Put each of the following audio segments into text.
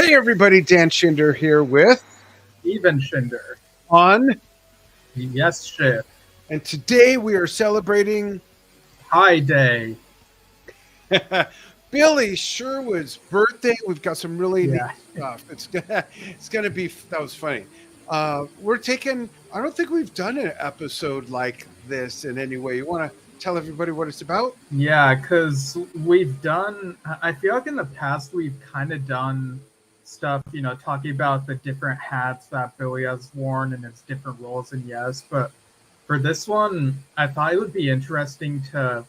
Hey everybody, Dan Schinder here with Even Shinder. On, Yesshift. and today we are celebrating High Day. Billy Sherwood's birthday. We've got some really neat Yeah. stuff. It's gonna be that was funny. We're taking. I don't think we've done an episode like this in any way. You want to tell everybody what it's about? Yeah, because I feel like in the past we've kind of done stuff, talking about the different hats that Billy has worn and its different roles in Yes. But for this one, I thought it would be interesting to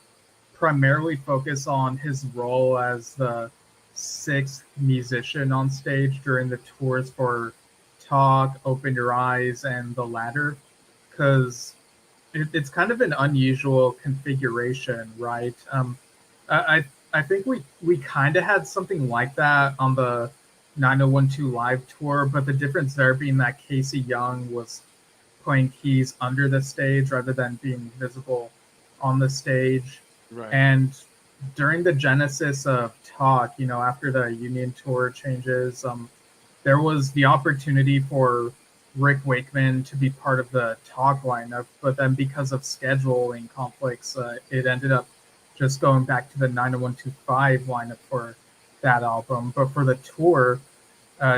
primarily focus on his role as the sixth musician on stage during the tours for Talk, Open Your Eyes, and The Ladder, because it's kind of an unusual configuration, right? I think we kind of had something like that on the 9012 live tour, but the difference there being that Casey Young was playing keys under the stage rather than being visible on the stage. Right. And during the genesis of Talk, after the Union tour changes, there was the opportunity for Rick Wakeman to be part of the Talk lineup, but then because of scheduling conflicts, it ended up just going back to the 9125 lineup for that album. But for the tour,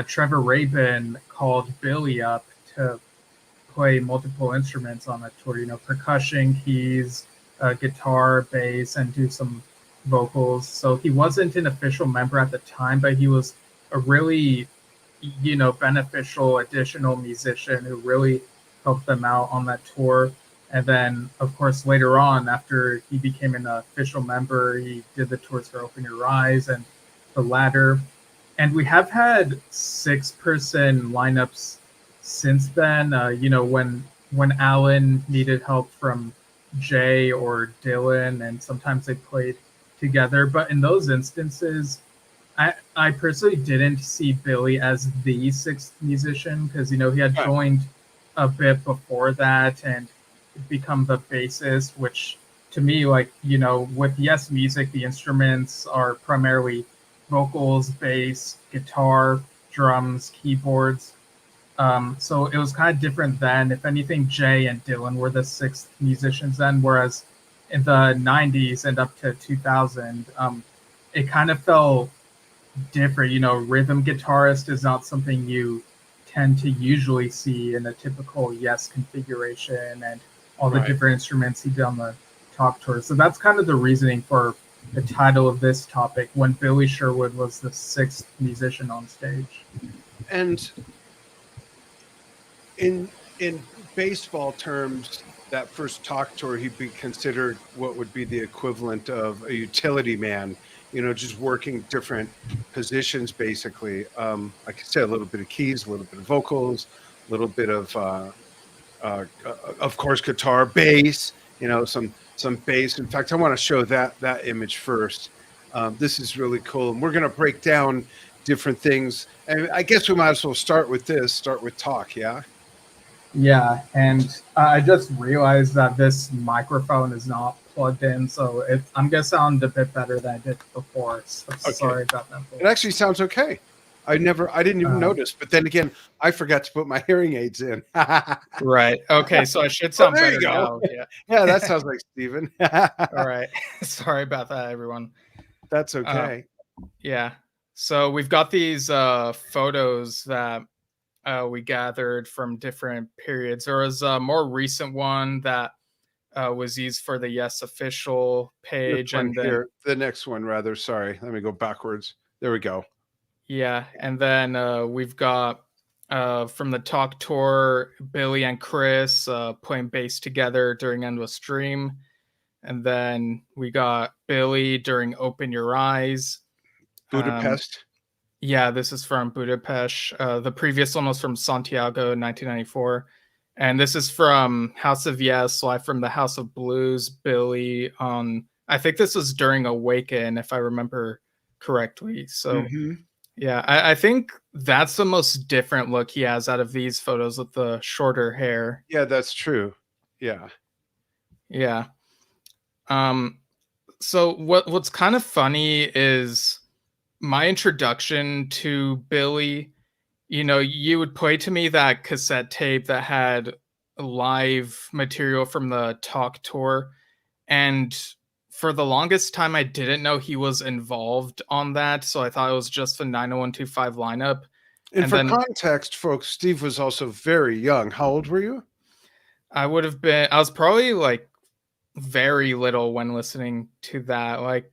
Trevor Rabin called Billy up to play multiple instruments on the tour, percussion, keys, guitar, bass, and do some vocals. So he wasn't an official member at the time, but he was a really, beneficial additional musician who really helped them out on that tour. And then, of course, later on, after he became an official member, he did the tours for Open Your Eyes and The Ladder. And we have had 6-person lineups since then. When Alan needed help from Jay or Dylan, and sometimes they played together. But in those instances, I personally didn't see Billy as the sixth musician because he had joined a bit before that and become the bassist, which to me, with Yes Music, the instruments are primarily vocals, bass, guitar, drums, keyboards. So it was kind of different then. If anything, Jay and Dylan were the sixth musicians then, whereas in the 90s and up to 2000, it kind of felt different. Rhythm guitarist is not something you tend to usually see in a typical Yes configuration and all the different instruments he did on the Talk tour. So that's kind of the reasoning for the title of this topic, when Billy Sherwood was the sixth musician on stage. And in baseball terms, that first Talk tour, he'd be considered what would be the equivalent of a utility man, just working different positions, basically. Like I said, a little bit of keys, a little bit of vocals, a little bit of course, guitar, bass, some bass. In fact, I want to show that image first. This is really cool. And we're going to break down different things. And I guess we might as well start with Talk, yeah? Yeah, and I just realized that this microphone is not plugged in, so I'm going to sound a bit better than I did before. So okay. Sorry about that. It actually sounds okay. I didn't even notice. But then again, I forgot to put my hearing aids in. Right. Okay, so I should sound better now. Yeah. Yeah, that sounds like Steven. All right. Sorry about that, everyone. That's okay. Yeah. So we've got these photos that we gathered from different periods. There was a more recent one that was used for the Yes official page, and then here, the next one, rather. Sorry, let me go backwards. There we go. Yeah, and then we've got from the Talk tour, Billy and Chris playing bass together during Endless Dream, and then we got Billy during Open Your Eyes. Budapest. Yeah, this is from Budapest. The previous one was from Santiago in 1994. And this is from House of Yes, live from the House of Blues, Billy on, I think this was during Awaken, if I remember correctly. So, yeah, I think that's the most different look he has out of these photos with the shorter hair. Yeah, that's true. Yeah. Yeah. So what's kind of funny is my introduction to Billy, you would play to me that cassette tape that had live material from the Talk tour, and for the longest time I didn't know he was involved on that, so I thought it was just the 90125 lineup. And And for then context, folks, Steve was also very young. How old were you? I was probably like very little when listening to that, like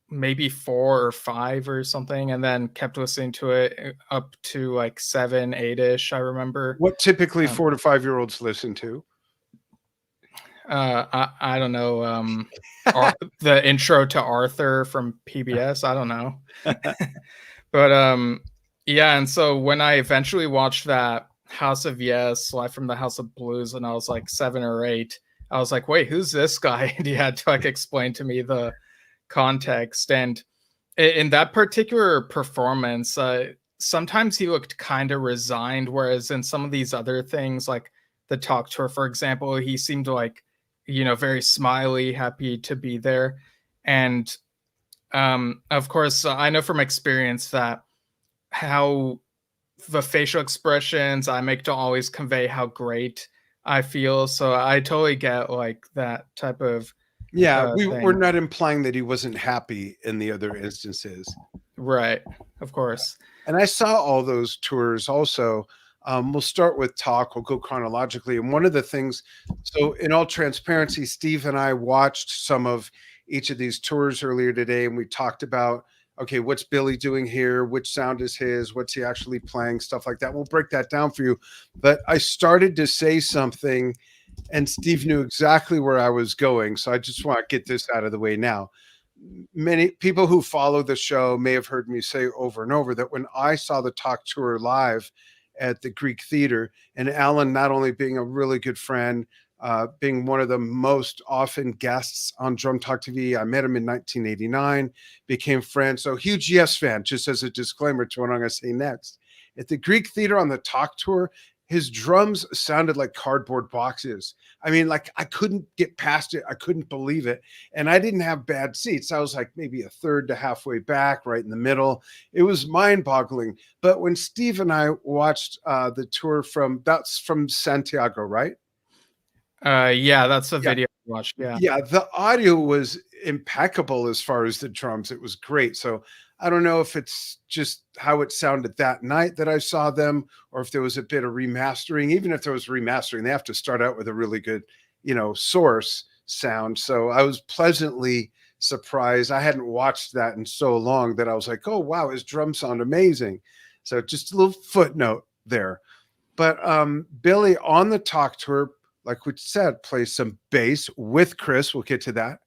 maybe 4 or 5 or something, and then kept listening to it up to like 7, 8-ish, I remember. What typically Um, 4 to 5-year-olds listen to? I don't know, the intro to Arthur from PBS, I don't know. But yeah, and so when I eventually watched that House of Yes, Live from the House of Blues, and I was like 7 or 8, I was like, wait, who's this guy? And he had to like explain to me the context. And in that particular performance, sometimes he looked kind of resigned, whereas in some of these other things, like the Talk tour, for example, he seemed like, very smiley, happy to be there. And of course, I know from experience that how the facial expressions I make don't always convey how great I feel. So I totally get like that type of Yeah, we're thing. not implying that he wasn't happy in the other instances. Right. Of course. And I saw all those tours also. We'll start with Talk. We'll go chronologically. And one of the things, so in all transparency, Steve and I watched some of each of these tours earlier today, and we talked about, okay, what's Billy doing here? Which sound is his? What's he actually playing? Stuff like that. We'll break that down for you. But I started to say something, and Steve knew exactly where I was going. So I just want to get this out of the way now. Many people who follow the show may have heard me say over and over that when I saw the Talk tour live at the Greek Theater, and Alan not only being a really good friend, being one of the most often guests on Drum Talk TV, I met him in 1989, became friends. So huge Yes fan, just as a disclaimer to what I'm going to say next. At the Greek Theater on the Talk tour, his drums sounded like cardboard boxes. I mean, like I couldn't get past it. I couldn't believe it. And I didn't have bad seats. I was like maybe a third to halfway back, right in the middle. It was mind boggling. But when Steve and I watched the tour that's from Santiago, right? Yeah, that's the Yeah. video I watched. Yeah. Yeah, the audio was impeccable as far as the drums. It was great. So I don't know if it's just how it sounded that night that I saw them, or if there was a bit of remastering. Even if there was remastering, they have to start out with a really good, source sound. So I was pleasantly surprised. I hadn't watched that in so long that I was like, oh wow, his drums sound amazing. So just a little footnote there. But Billy on the Talk tour, like we said, plays some bass with Chris. We'll get to that.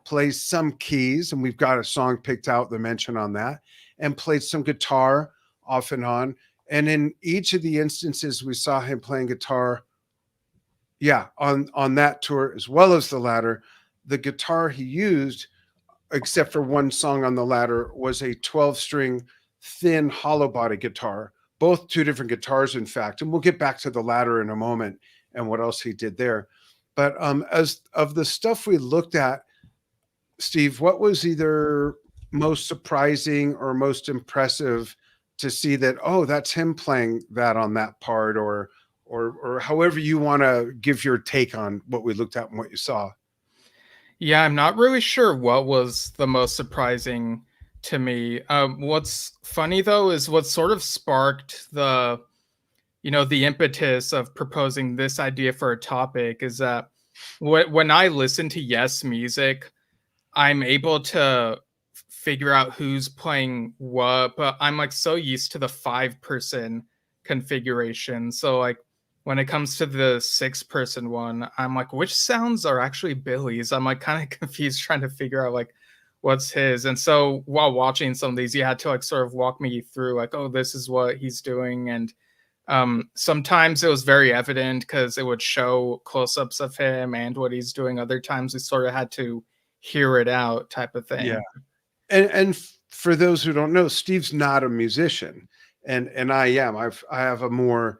Plays some keys, and we've got a song picked out, the mention on that, and played some guitar off and on. And in each of the instances, we saw him playing guitar. Yeah, on that tour as well as the latter, the guitar he used, except for one song on the latter, was a 12-string thin hollow body guitar. Both two different guitars, in fact. And we'll get back to the latter in a moment and what else he did there. But as of the stuff we looked at, Steve, what was either most surprising or most impressive to see that, oh, that's him playing that on that part, or however you want to give your take on what we looked at and what you saw? Yeah, I'm not really sure what was the most surprising to me. What's funny though is what sort of sparked the impetus of proposing this idea for a topic is that when I listen to Yes music, I'm able to figure out who's playing what, but I'm like so used to the 5-person configuration. So like when it comes to the 6-person one, I'm like, which sounds are actually Billy's? I'm like kind of confused trying to figure out like what's his. And so while watching some of these, you had to like sort of walk me through like, oh, this is what he's doing. And sometimes it was very evident because it would show close-ups of him and what he's doing. Other times we sort of had to hear it out type of thing. Yeah. And for those who don't know, Steve's not a musician, and I am. I have a more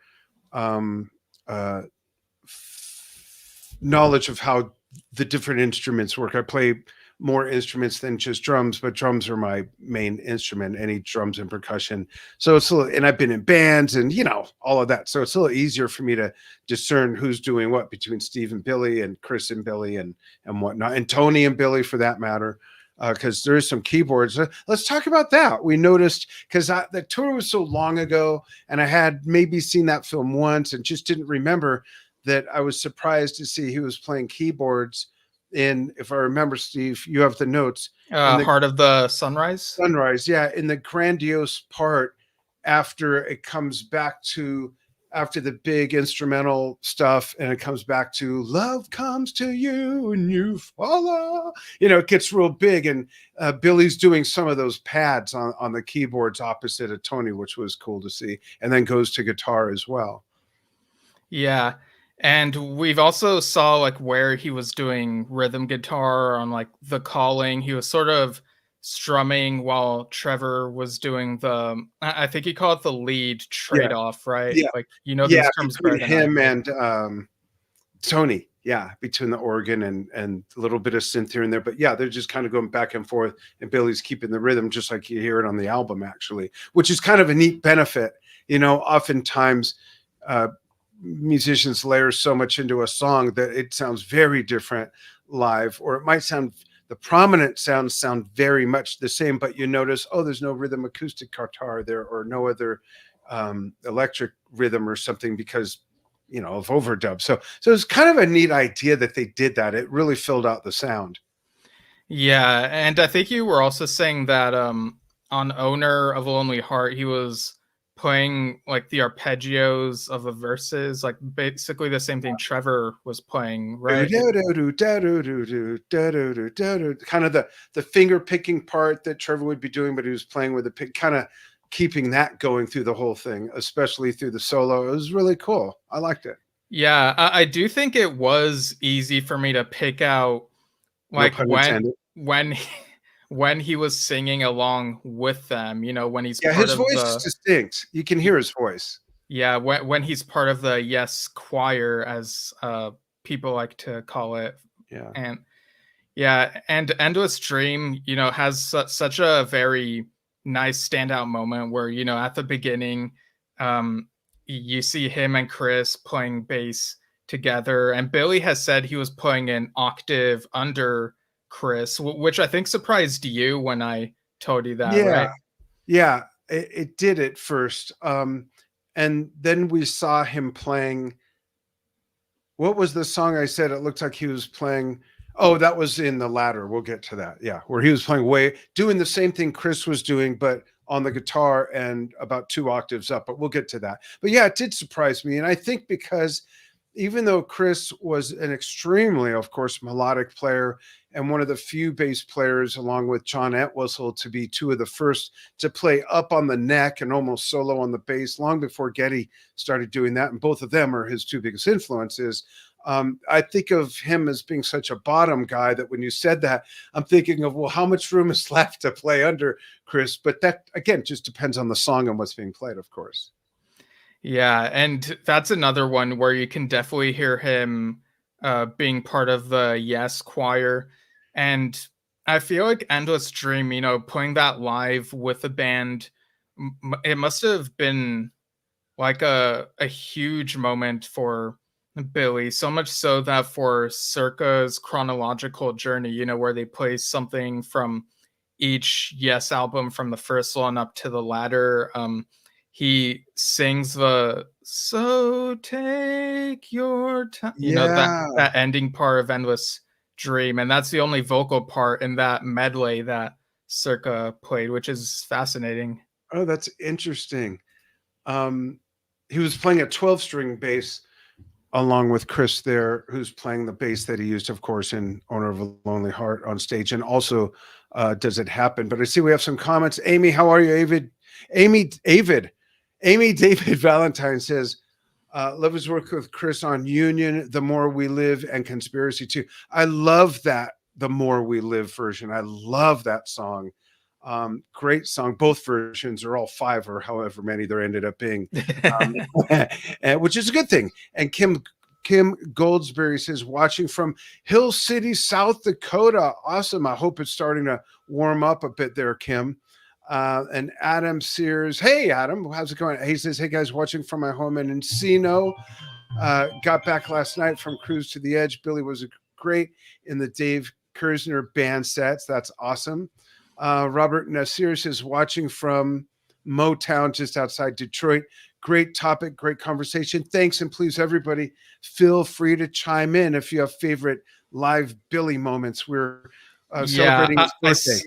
knowledge of how the different instruments work. I play more instruments than just drums, but drums are my main instrument, any drums and percussion. So it's a little, and I've been in bands and, all of that. So it's a little easier for me to discern who's doing what between Steve and Billy and Chris and Billy and whatnot, and Tony and Billy for that matter. Because there's some keyboards. Let's talk about that. We noticed because the tour was so long ago, and I had maybe seen that film once and just didn't remember that. I was surprised to see he was playing keyboards in, if I remember, Steve, you have the notes. In the Heart of the Sunrise. Sunrise, yeah, in the grandiose part after it comes back to after the big instrumental stuff, and it comes back to love comes to you and you follow. It gets real big, and Billy's doing some of those pads on the keyboards opposite of Tony, which was cool to see, and then goes to guitar as well. Yeah. And we've also saw like where he was doing rhythm guitar on like The Calling. He was sort of strumming while Trevor was doing I think he called it the lead trade-off, right? Yeah. Like, these terms better between than him and Tony. Yeah, between the organ and a little bit of synth here and there. But yeah, they're just kind of going back and forth, and Billy's keeping the rhythm just like you hear it on the album, actually, which is kind of a neat benefit. Oftentimes musicians layer so much into a song that it sounds very different live, or it might sound, the prominent sounds sound very much the same, but you notice, there's no rhythm acoustic guitar there, or no other electric rhythm or something because, of overdub. So it's kind of a neat idea that they did that. It really filled out the sound. Yeah, and I think you were also saying that on Owner of a Lonely Heart, he was playing like the arpeggios of the verses, like basically the same thing Trevor was playing, right? Kind of the finger picking part that Trevor would be doing, but he was playing with the pick, kind of keeping that going through the whole thing, especially through the solo. It was really cool. I liked it. Yeah, I do think it was easy for me to pick out like No pun intended. when he was singing along with them, when he's part his of voice is distinct. You can hear his voice. Yeah, when he's part of the Yes Choir, as people like to call it. Yeah. And yeah, and Endless Dream, has such a very nice standout moment where, at the beginning, you see him and Chris playing bass together, and Billy has said he was playing an octave under Chris, which I think surprised you when I told you that, right? Yeah, it did at first. And then we saw him playing. What was the song I said? It looked like he was playing. Oh, that was in The Ladder. We'll get to that. Yeah, where he was playing doing the same thing Chris was doing, but on the guitar and about 2 octaves up. But we'll get to that. But yeah, it did surprise me. And I think because even though Chris was an extremely, of course, melodic player and one of the few bass players, along with John Entwistle, to be 2 of the first to play up on the neck and almost solo on the bass long before Geddy started doing that, and both of them are his 2 biggest influences. I think of him as being such a bottom guy that when you said that, I'm thinking of, well, how much room is left to play under Chris? But that, again, just depends on the song and what's being played, of course. Yeah, and that's another one where you can definitely hear him being part of the Yes Choir. And I feel like Endless Dream, playing that live with the band, it must have been like a huge moment for Billy, so much so that for Circa's chronological journey, where they play something from each Yes album from the first one up to The Ladder, he sings the "So take your time," that ending part of Endless Dream, and that's the only vocal part in that medley that Circa played, which is fascinating. Oh, that's interesting. He was playing a 12-string bass along with Chris there, who's playing the bass that he used, of course, in Owner of a Lonely Heart on stage, and also Does It Happen? But I see we have some comments. Amy, how are you? Amy David Valentine says, love his work with Chris on Union, The More We Live, and Conspiracy 2. I love that The More We Live version. I love that song. Great song. Both versions, or all 5 or however many there ended up being, which is a good thing. And Kim Kim Goldsberry says, watching from Hill City, South Dakota. Awesome. I hope it's starting to warm up a bit there, Kim. And Adam Sears. Hey, Adam, how's it going? He says, hey, guys, watching from my home in Encino. Got back last night from Cruise to the Edge. Billy was great in the Dave Kersner band sets. That's awesome. Robert Nasir says, watching from Motown just outside Detroit. Great topic, great conversation. Thanks. And please, everybody, feel free to chime in if you have favorite live Billy moments. We're celebrating his birthday.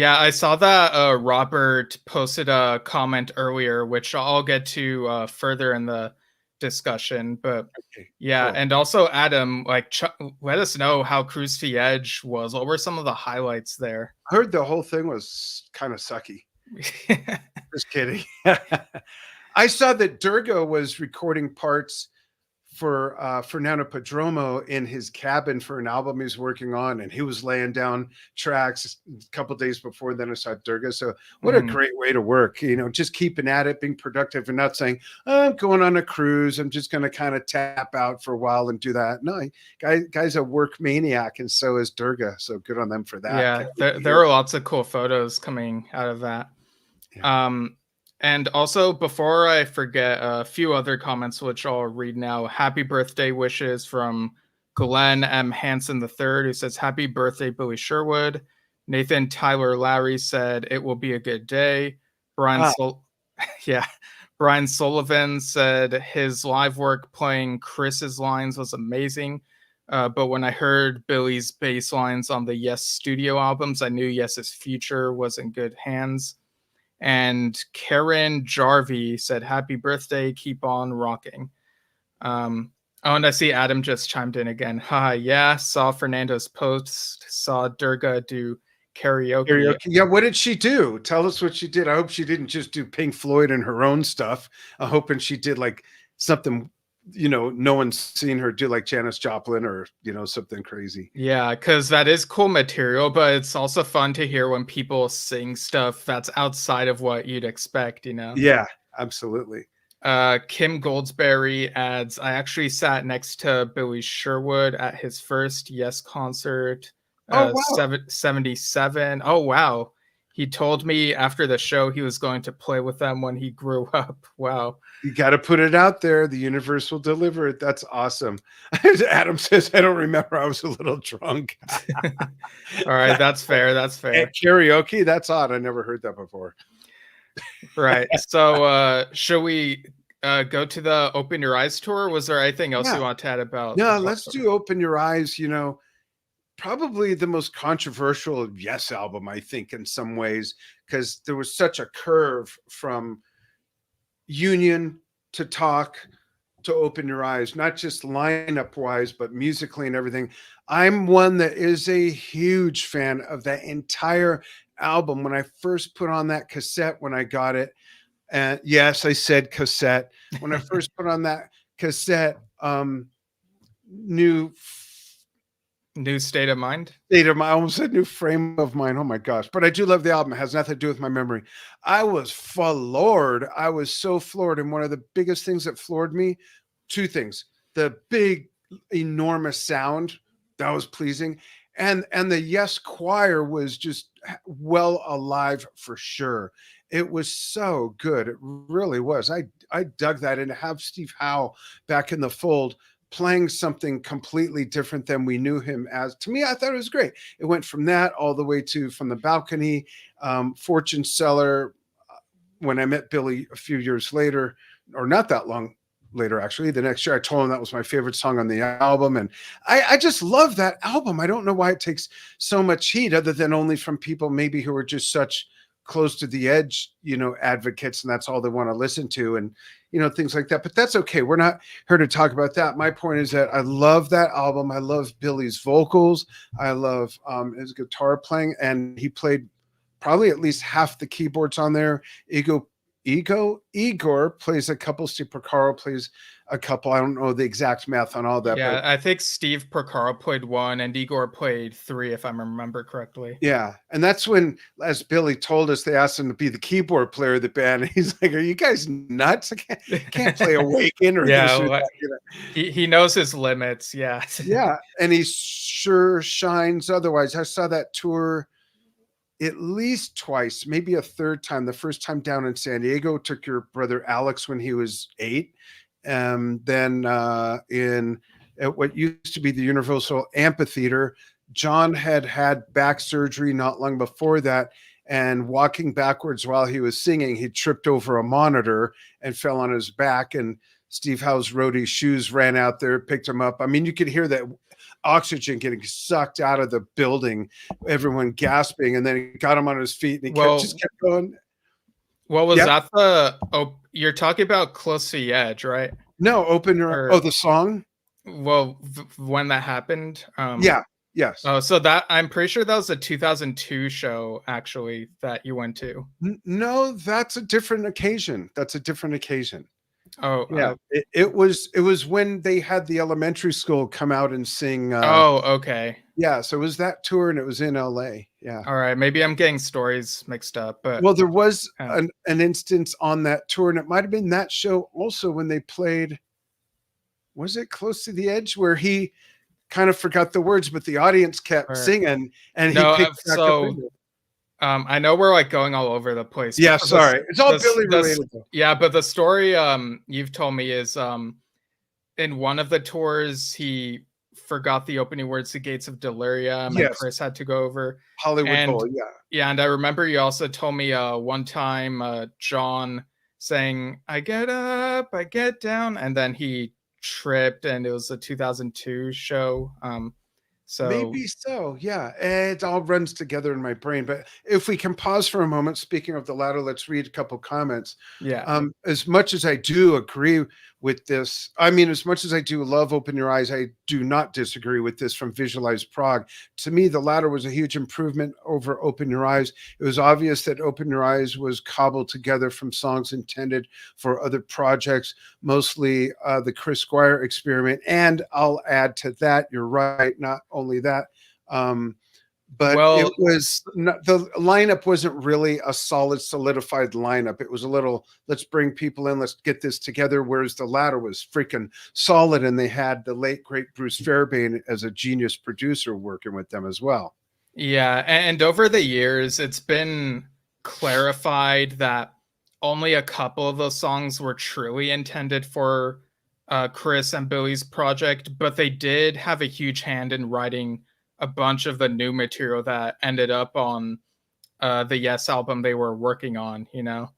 I saw that Robert posted a comment earlier, which I'll get to further in the discussion. But okay, yeah, cool. And also Adam, like, let us know how Cruise to the Edge was. What were some of the highlights there? I heard the whole thing was kind of sucky. Just kidding. I saw that Durga was recording parts for Fernando Padromo in his cabin for an album he's working on, and he was laying down tracks a couple days before. Then I saw Durga. So what a great way to work, you know, just keeping at it, being productive, and not saying, oh, I'm going on a cruise, I'm just going to kind of tap out for a while and do that. No, guy's a work maniac, and so is Durga. So good on them for that. Yeah, there are lots of cool photos coming out of that. Yeah. And also, before I forget, a few other comments which I'll read now. Happy birthday wishes from Glenn M. Hansen III, who says, happy birthday, Billy Sherwood. Nathan Tyler Larry said, it will be a good day. Brian Sullivan said his live work playing Chris's lines was amazing. But when I heard Billy's bass lines on the Yes studio albums, I knew Yes's future was in good hands. And Karen Jarvie said, happy birthday, keep on rocking. And I see Adam just chimed in again. Yeah, saw Fernando's post, saw Durga do karaoke. Yeah, what did she do? Tell us what she did. I hope she didn't just do Pink Floyd and her own stuff. I'm hoping she did like something, you know, no one's seen her do, like Janis Joplin or, you know, something crazy. Yeah, because that is cool material, but it's also fun to hear when people sing stuff that's outside of what you'd expect, you know? Yeah, absolutely. Kim Goldsberry adds, I actually sat next to Billy Sherwood at his first Yes concert, 77. Oh, wow. He told me after the show he was going to play with them when he grew up. Wow. You got to put it out there. The universe will deliver it. That's awesome. Adam says, I don't remember. I was a little drunk. All right. That's fair. That's fair. At karaoke? That's odd. I never heard that before. Right. So should we go to the Open Your Eyes tour? Was there anything else you want to add about? No, let's do Open Your Eyes. You know, probably the most controversial Yes album, I think, in some ways, because there was such a curve from Union to Talk to Open Your Eyes, not just lineup wise, but musically and everything. I'm one that is a huge fan of that entire album. When I first put on that cassette, when I got it, and yes, I said cassette. When I first put on that cassette, new state of mind. I almost said new frame of mind. Oh my gosh. But I do love the album. It has nothing to do with my memory. I was floored. I was so floored. And one of the biggest things that floored me, two things: the big, enormous sound that was pleasing, and the Yes choir was just well alive for sure. It was so good. It really was. I dug that, and to have Steve Howe back in the fold, playing something completely different than we knew him as. To me, I thought it was great. It went from that all the way to From the Balcony, Fortune Seller. When I met Billy a few years later, or not that long later, actually, the next year, I told him that was my favorite song on the album. And I just love that album. I don't know why it takes so much heat, other than only from people maybe who are just such close to the edge, you know, advocates, and that's all they want to listen to, and, you know, things like that. But that's okay. We're not here to talk about that. My point is that I love that album. I love Billy's vocals. I love his guitar playing, and he played probably at least half the keyboards on there. Ego Igor plays a couple. Steve Porcaro plays a couple. I don't know the exact math on all that, Yeah, but I think Steve Porcaro played 1 and Igor played 3, if I remember correctly. yeah. And that's when, as Billy told us, they asked him to be the keyboard player of the band. And he's like, "Are you guys nuts? I can't play Awaken or Yeah, this or well, that." You know? he knows his limits. Yeah. Yeah, and he sure shines otherwise. I saw that tour at least twice, maybe a third time. The first time down in San Diego, took your brother Alex when he was 8. Then in at what used to be the Universal Amphitheater, John had back surgery not long before that. And walking backwards while he was singing, he tripped over a monitor and fell on his back. And Steve Howe's roadie shoes ran out there, picked him up. I mean, you could hear that oxygen getting sucked out of the building, everyone gasping, and then he got him on his feet and he just kept going. What was that? You're talking about Close to the Edge, right? No, Open Your the song. Well, when that happened, yes. Oh, so that I'm pretty sure that was a 2002 show actually that you went to. No, that's a different occasion. Oh, yeah. It was when they had the elementary school come out and sing. Oh, okay. Yeah, so it was that tour, and it was in LA. Yeah. All right, maybe I'm getting stories mixed up, but well, there was an instance on that tour, and it might have been that show also when they played. Was it Close to the Edge, where he kind of forgot the words, but the audience kept singing, and he picked back up into it. I know we're like going all over the place. Yeah, sorry. It's all Billy related. Yeah, but the story you've told me is in one of the tours he forgot the opening words to Gates of Delirium, and Chris had to go over Hollywood Bowl. Yeah, and I remember you also told me one time John saying, "I get up, I get down," and then he tripped, and it was a 2002 show. So maybe so, yeah. It all runs together in my brain. But if we can pause for a moment, speaking of the latter, let's read a couple comments. Yeah. As much as I do agree with this, I mean, as much as I do love Open Your Eyes, I do not disagree with this from Visualize Prague. To me, the latter was a huge improvement over Open Your Eyes. It was obvious that Open Your Eyes was cobbled together from songs intended for other projects, mostly the Chris Squire experiment. And I'll add to that, you're right, not only that, but it was not, the lineup wasn't really a solidified lineup. It was a little, let's bring people in, let's get this together. Whereas the latter was freaking solid, and they had the late great Bruce Fairbairn as a genius producer working with them as well. Yeah, and over the years, it's been clarified that only a couple of those songs were truly intended for Chris and Billy's project, but they did have a huge hand in writing a bunch of the new material that ended up on the Yes album they were working on, you know?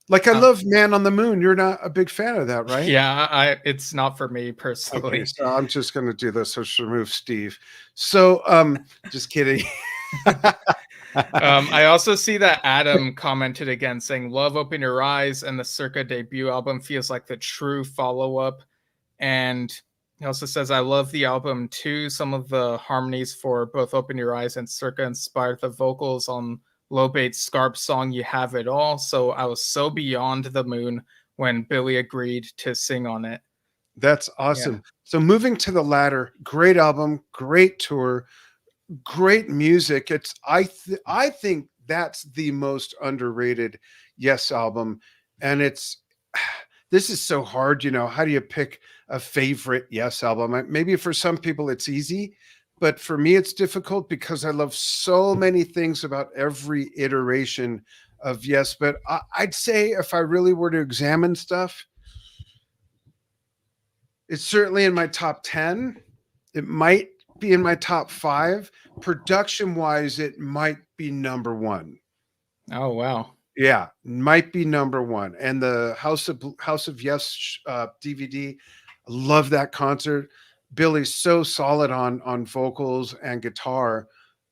Like, I love Man on the Moon. You're not a big fan of that, right? Yeah, it's not for me personally. Okay, so I'm just going to do this. Let's remove Steve. So, just kidding. I also see that Adam commented again saying, "Love Open Your Eyes," and the Circa debut album feels like the true follow-up. And he also says, "I love the album too. Some of the harmonies for both Open Your Eyes and Circa inspired the vocals on Lobate's Scarp song, You Have It All. So I was so beyond the moon when Billy agreed to sing on it." That's awesome. Yeah. So moving to the latter, great album, great tour, great music. It's I think that's the most underrated Yes album. And this is so hard, you know. How do you pick a favorite Yes album? Maybe for some people it's easy, but for me it's difficult because I love so many things about every iteration of Yes. But I'd say if I really were to examine stuff, it's certainly in my top 10. It might be in my top 5. Production wise, it might be number 1. Oh, wow. Yeah, might be number 1. And the House of Yes DVD, I love that concert. Billy's so solid on vocals and guitar.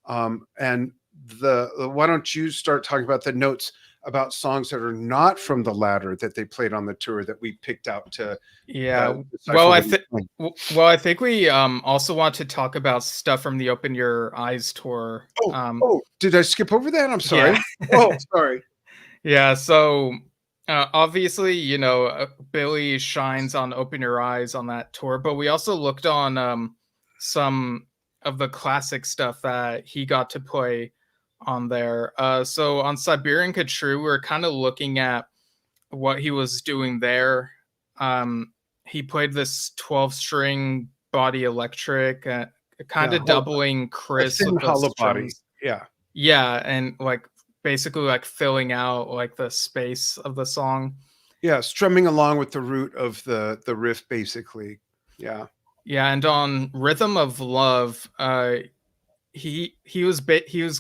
And why don't you start talking about the notes about songs that are not from the latter that they played on the tour that we picked out to. Well, I think we also want to talk about stuff from the Open Your Eyes tour. Did I skip over that? I'm sorry. Yeah. Sorry. Yeah, so Obviously, Billy shines on Open Your Eyes on that tour, but we also looked on some of the classic stuff that he got to play on there. So on Siberian Khatru, we are kind of looking at what he was doing there. He played this 12-string body electric, kind Yeah, of doubling a Chris thin with the hollow body. strums. Yeah. Yeah, and like basically like filling out like the space of the song. Yeah, strumming along with the root of the riff, basically. Yeah. Yeah, and on Rhythm of Love, he was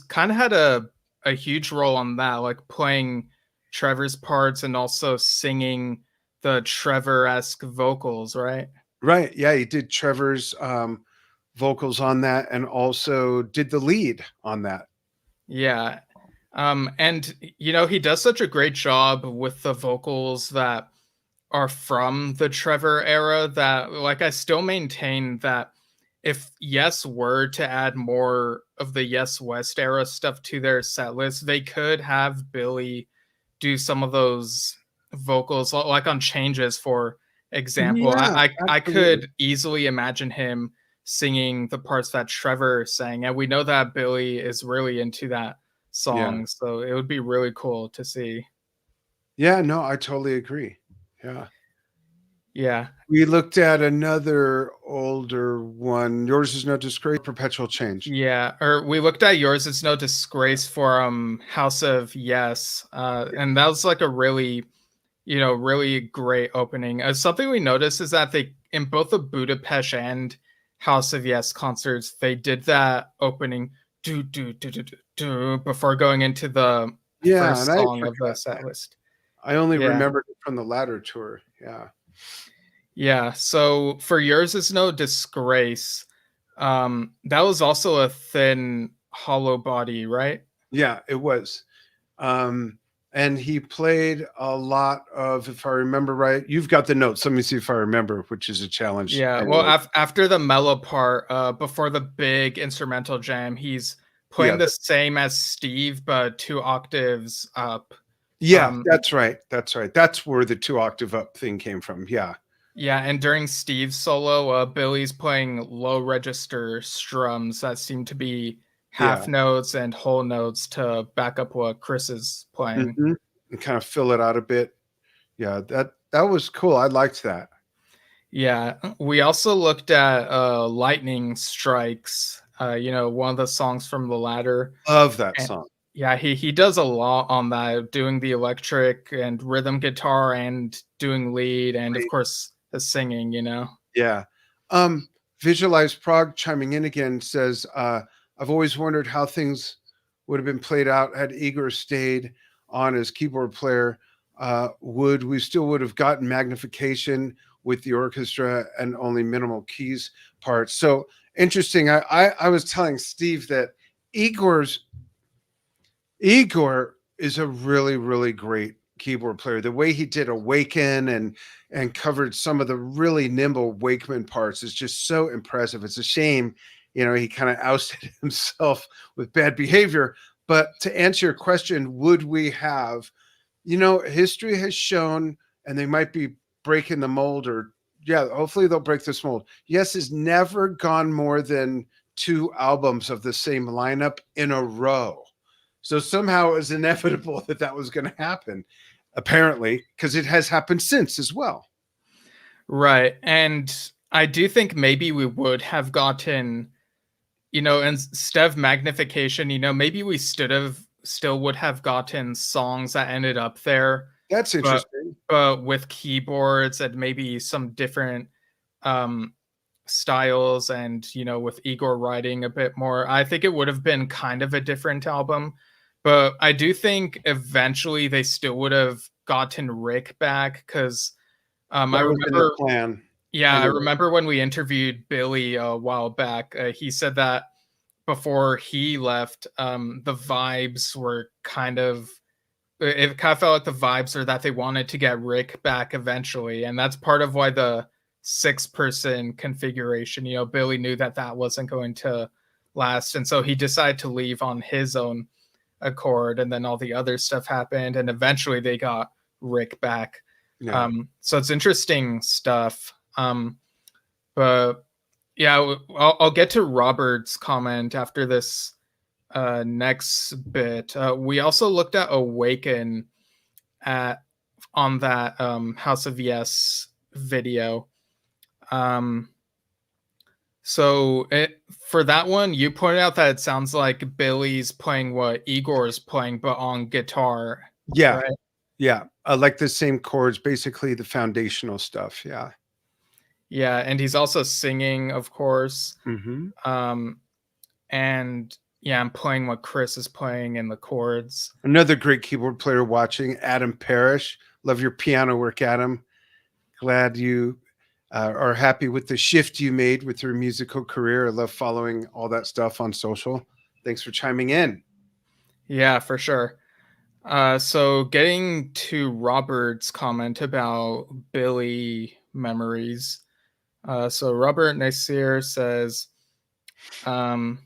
kind of had a huge role on that, like playing Trevor's parts and also singing the Trevor-esque vocals, right? Right. Yeah, he did Trevor's vocals on that and also did the lead on that. Yeah. And he does such a great job with the vocals that are from the Trevor era that like I still maintain that if Yes were to add more of the Yes West era stuff to their set list, they could have Billy do some of those vocals like on Changes, for example. Yeah, I absolutely. could easily imagine him singing the parts that Trevor sang, and we know that Billy is really into that Yeah. song, so it would be really cool to see. Yeah, no, I totally agree. Yeah. Yeah. We looked at another older one. Yours is no disgrace, perpetual change. Yeah, or we looked at Yours It's No Disgrace for House of Yes, and that was like a really, really great opening. Something we noticed is that they in both the Budapest and House of Yes concerts, they did that opening do do do do do do before going into the Yeah, and first I song of the forgot set that. list. I only Yeah. remembered it from the latter tour. Yeah. Yeah, so for Yours Is No Disgrace, that was also a thin, hollow body, right? Yeah, it was. Um, and he played a lot of, if I remember right, you've got the notes. Let me see if I remember, which is a challenge Yeah, well, anyway. after the mellow part, before the big instrumental jam, he's Yeah, playing the same as Steve, but 2 octaves up. yeah, Um, that's right. That's right. That's where the 2 octave up thing came from. Yeah. yeah, and during Steve's solo, Billy's playing low register strums that seem to be Yeah. half notes and whole notes to back up what Chris is playing. Mhm. And kind of fill it out a bit. Yeah, that was cool. I liked that. Yeah, we also looked at Lightning Strikes, one of the songs from the ladder. Love that And song. yeah, he does a lot on that, doing the electric and rhythm guitar and doing lead and of course the singing. Yeah. Um, Visualize Prague chiming in again says, I've always wondered how things would have been played out had Igor stayed on as keyboard player. We still would have gotten magnification with the orchestra and only minimal keys parts. So interesting. I was telling Steve that Igor's Igor is a really, really great keyboard player. The way he did Awaken and covered some of the really nimble Wakeman parts is just so impressive. It's a shame, he kind of ousted himself with bad behavior. But to answer your question, would we have, history has shown, and they might be breaking the mold, or yeah, hopefully they'll break this mold. Yes, has never gone more than 2 albums of the same lineup in a row. So somehow it was inevitable that was going to happen, apparently, because it has happened since as well. Right. And I do think maybe we would have gotten, instead of magnification, maybe we still would have gotten songs that ended up there, That's but interesting. with keyboards and maybe some different styles and with Igor writing a bit more. I think it would have been kind of a different album, but I do think eventually they still would have gotten Rick back because I That was in the remember, plan. yeah, I Anyway, remember when we interviewed Billy a while back, he said that before he left, the vibes were it kind of felt like the vibes are that they wanted to get Rick back eventually, and that's part of why the 6-person configuration. Billy knew that wasn't going to last, and so he decided to leave on his own accord, and then all the other stuff happened, and eventually they got Rick back. Yeah. So it's interesting stuff. But yeah, I'll get to Robert's comment after this next bit. We also looked at Awaken on that House of Yes video. So for that one, you pointed out that it sounds like Billy's playing what Igor is playing, but on guitar. Yeah. Right? Yeah. I like the same chords, basically the foundational stuff. Yeah. Yeah, and he's also singing, of course. And yeah, I'm playing what Chris is playing in the chords. Another great keyboard player watching, Adam Parrish. Love your piano work, Adam. Glad you are happy with the shift you made with your musical career. I love following all that stuff on social. Thanks for chiming in. Yeah, for sure. So getting to Robert's comment about Billy memories. So Robert Nasir says, yeah,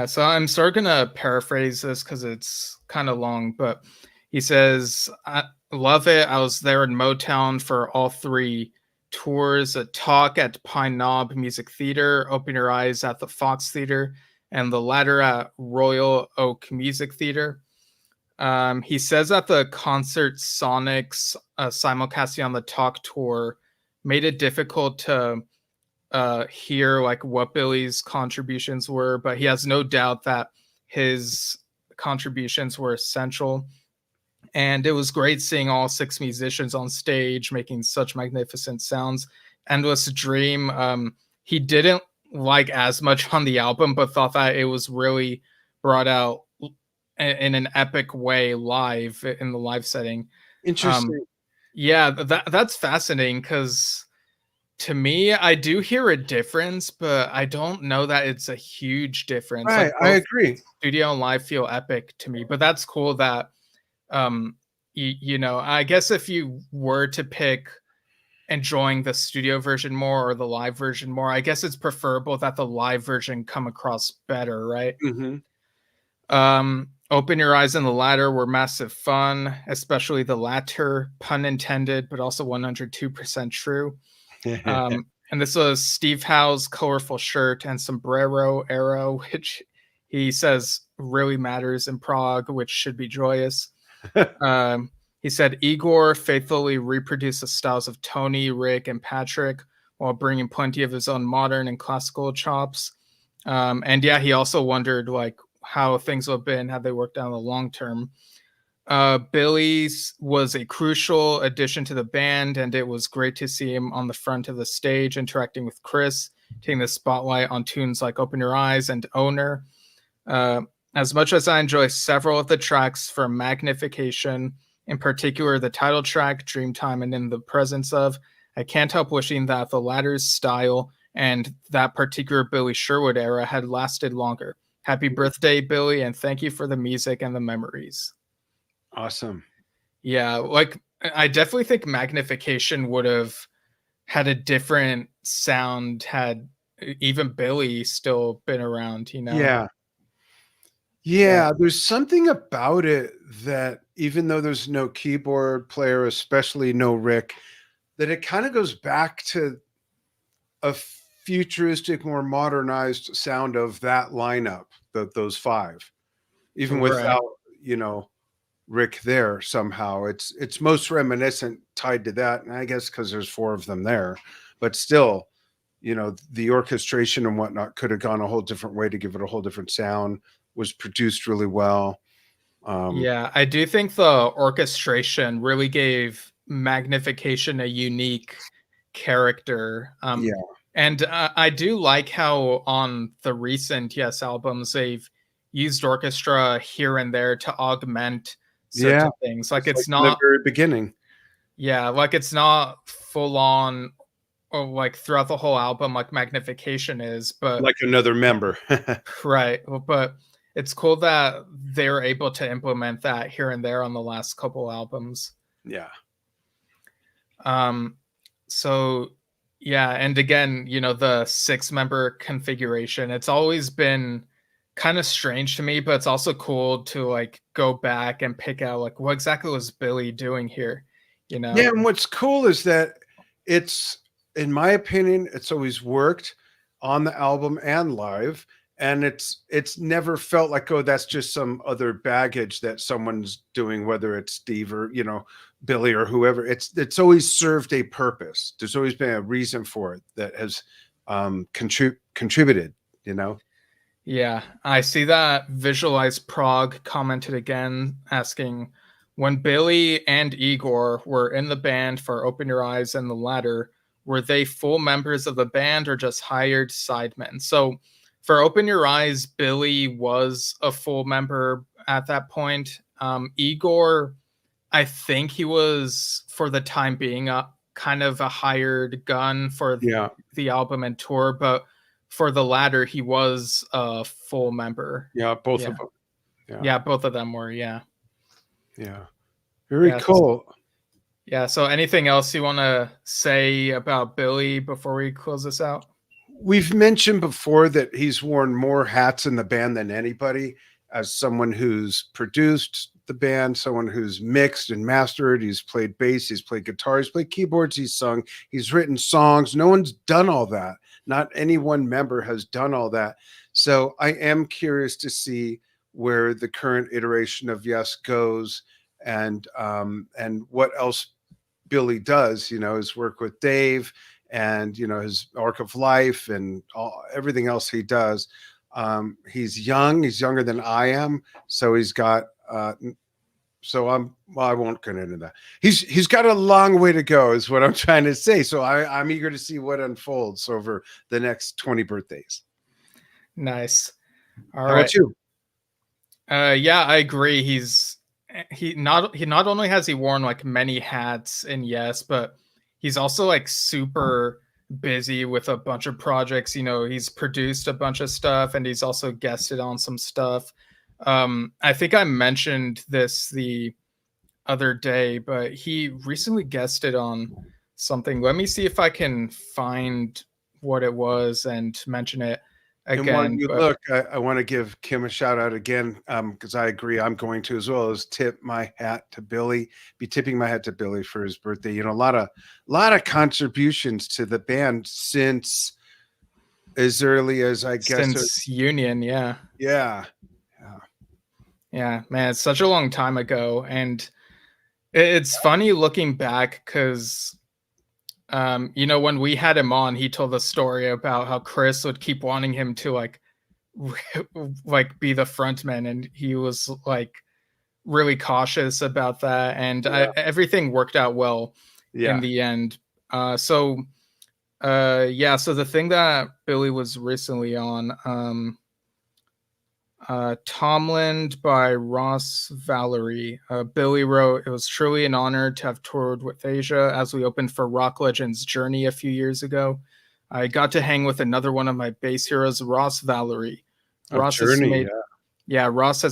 so I'm sort of gonna paraphrase this because it's kind of long, but he says, I love it. I was there in Motown for all 3 tours, a talk at Pine Knob Music Theater, Open Your Eyes at the Fox Theater, and the latter at Royal Oak Music Theater. He says that the concert Sonics simulcasting on the talk tour made it difficult to hear like what Billy's contributions were, but he has no doubt that his contributions were essential. And it was great seeing all 6 musicians on stage making such magnificent sounds. Endless Dream, he didn't like as much on the album, but thought that it was really brought out in an epic way live in the live setting. Interesting. Yeah, that's fascinating because to me, I do hear a difference, but I don't know that it's a huge difference. Right, Like I both agree. studio and live feel epic to me, but that's cool that you know, I guess if you were to pick enjoying the studio version more or the live version more, I guess it's preferable that the live version come across better, right? Open Your Eyes and the Ladder were massive fun, especially the latter, pun intended, but also 102% true. And this was Steve Howe's colorful shirt and sombrero arrow, which he says really matters in Prague, which should be joyous. He said Igor faithfully reproduced the styles of Tony, Rick, and Patrick while bringing plenty of his own modern and classical chops. And yeah, he also wondered like how things would have been had they worked out in the long term. Billy was a crucial addition to the band, and it was great to see him on the front of the stage interacting with Chris, taking the spotlight on tunes like Open Your Eyes and Owner. As much as I enjoy several of the tracks from Magnification, in particular the title track, Dreamtime and In the Presence Of, I can't help wishing that the latter's style and that particular Billy Sherwood era had lasted longer. Happy birthday, Billy, and thank you for the music and the memories. Awesome. Yeah, like I definitely think Magnification would have had a different sound had even Billy still been around, you know? Yeah, there's something about it that even though there's no keyboard player, especially no Rick, that it kind of goes back to a futuristic, more modernized sound of that lineup, those 5, even without, you know, Rick there somehow. It's most reminiscent tied to that, and I guess because there's 4 of them there, but still, you know, the orchestration and whatnot could have gone a whole different way to give it a whole different sound. Was produced really well. Yeah, I do think the orchestration really gave Magnification a unique character. Yeah. And I do like how on the recent Yes albums they've used orchestra here and there to augment certain things. Like it's like not the very beginning. Yeah, like it's not full on or like throughout the whole album like Magnification is, but Like another member. right. But it's cool that they're able to implement that here and there on the last couple albums. Yeah. So yeah, and again, you know, the 6-member configuration, it's always been kind of strange to me, but it's also cool to like go back and pick out like what exactly was Billy doing here, you know? Yeah, and what's cool is that it's, in my opinion, it's always worked on the album and live, and it's never felt like, oh, that's just some other baggage that someone's doing, whether it's Steve or Billy or whoever. It's always served a purpose. There's always been a reason for it that has contributed. You know. Yeah, I see that Visualize Prague commented again asking when Billy and Igor were in the band for Open Your Eyes and The Ladder, were they full members of the band or just hired sidemen? So for Open Your Eyes, Billy was a full member at that point. Igor, I think he was for the time being a kind of a hired gun for Yeah. the album and tour, but for The Ladder, he was a full member. Yeah, both Yeah. of them. Yeah. Yeah, both of them were, yeah. Yeah. Very Yeah. cool. Yeah, so anything else you want to say about Billy before we close this out? We've mentioned before that he's worn more hats in the band than anybody, as someone who's produced the band, someone who's mixed and mastered. He's played bass, he's played guitar, he's played keyboards, he's sung, he's written songs. No one's done all that. Not any one member has done all that. So I am curious to see where the current iteration of Yes goes, and what else Billy does, his work with Dave, and his arc of life, and everything else he does. He's younger than I am, so he's got I won't get into that. He's got a long way to go is what I'm trying to say. So I'm eager to see what unfolds over the next 20 birthdays. Nice. All right. How about you? Yeah, I agree. He not only has he worn like many hats in Yes, but he's also like super busy with a bunch of projects. He's produced a bunch of stuff and he's also guested on some stuff. I think I mentioned this the other day, but he recently guested on something. Let me see if I can find what it was and mention it again. And while you look, I want to give Kim a shout out again, because I agree. I'm going to as well as tip my hat to Billy. Be tipping my hat to Billy for his birthday. A lot of contributions to the band since as early as I guess since Union. Yeah. Yeah, man, it's such a long time ago, and it's funny looking back because when we had him on, he told a story about how Chris would keep wanting him to like be the frontman, and he was like really cautious about that, and everything worked out well in the end. So the thing that Billy was recently on, Tomland by Ross Valerie. Billy wrote, "It was truly an honor to have toured with Asia as we opened for Rock Legends Journey a few years ago. I got to hang with another one of my bass heroes, Ross Valerie. Ross has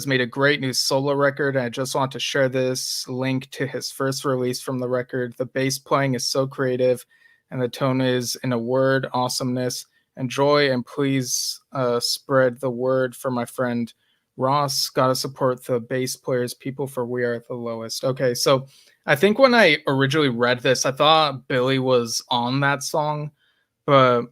made a great new solo record, and I just want to share this link to his first release from the record. The bass playing is so creative, and the tone is, in a word, awesomeness. Enjoy, and please spread the word for my friend Ross. Gotta support the bass players, people, for we are the lowest." Okay, so I think when I originally read this, I thought Billy was on that song, but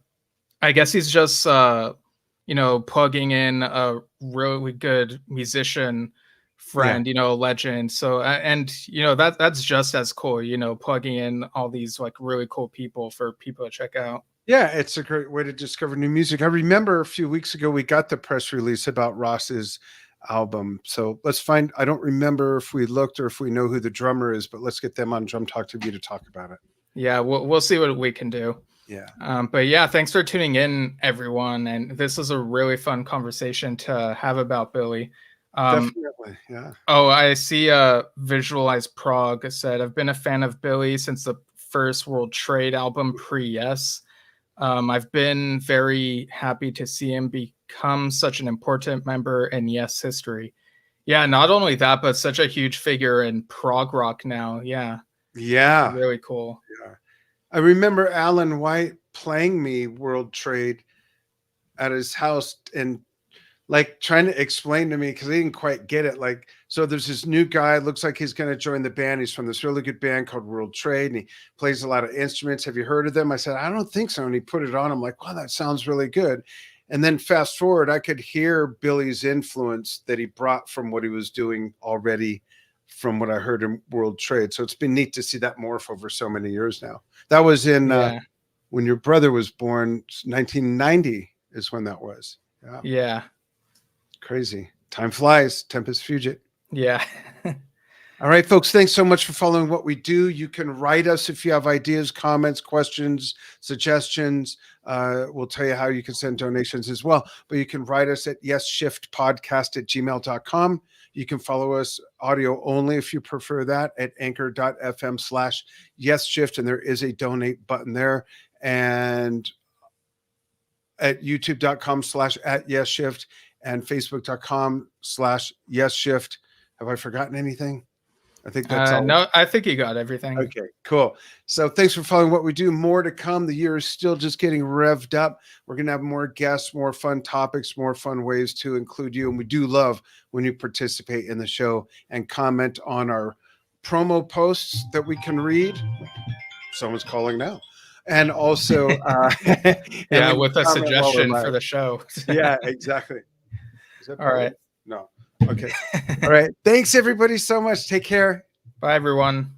I guess he's just plugging in a really good musician friend, a legend. So that's just as cool, plugging in all these like really cool people for people to check out. Yeah, it's a great way to discover new music. I remember a few weeks ago we got the press release about Ross's album. So let's find, I don't remember if we looked or if we know who the drummer is, but let's get them on Drum Talk TV to talk about it. Yeah, we'll see what we can do. Yeah. But yeah, thanks for tuning in, everyone. And this was a really fun conversation to have about Billy. Definitely, yeah. Oh, I see Visualize Prague said, "I've been a fan of Billy since the first World Trade album pre-Yes. I've been very happy to see him become such an important member in Yes history." Yeah, not only that, but such a huge figure in prog rock now. Yeah. Really cool. Yeah. I remember Alan White playing me World Trade at his house, and like trying to explain to me because I didn't quite get it. Like, so there's this new guy, looks like he's going to join the band. He's from this really good band called World Trade, and he plays a lot of instruments. Have you heard of them? I said, I don't think so. And he put it on. I'm like, wow, that sounds really good. And then fast forward, I could hear Billy's influence that he brought from what he was doing already from what I heard in World Trade. So it's been neat to see that morph over so many years now. That was in when your brother was born, 1990 is when that was. Yeah. Yeah. Crazy. Time flies. Tempest fugit. Yeah. All right, folks. Thanks so much for following what we do. You can write us if you have ideas, comments, questions, suggestions. We'll tell you how you can send donations as well. But you can write us at yesshiftpodcast@gmail.com. You can follow us audio only if you prefer that at anchor.fm/yesshift. And there is a donate button there. And at youtube.com/@yesshift and facebook.com/yesshift. Have I forgotten anything? I think that's all. No, I think you got everything. Okay, cool. So thanks for following what we do. More to come. The year is still just getting revved up. We're going to have more guests, more fun topics, more fun ways to include you. And we do love when you participate in the show and comment on our promo posts that we can read. Someone's calling now. And also, yeah, with a suggestion for the show. Yeah, exactly. All right. No. Okay. All right. Thanks, everybody, so much. Take care. Bye, everyone.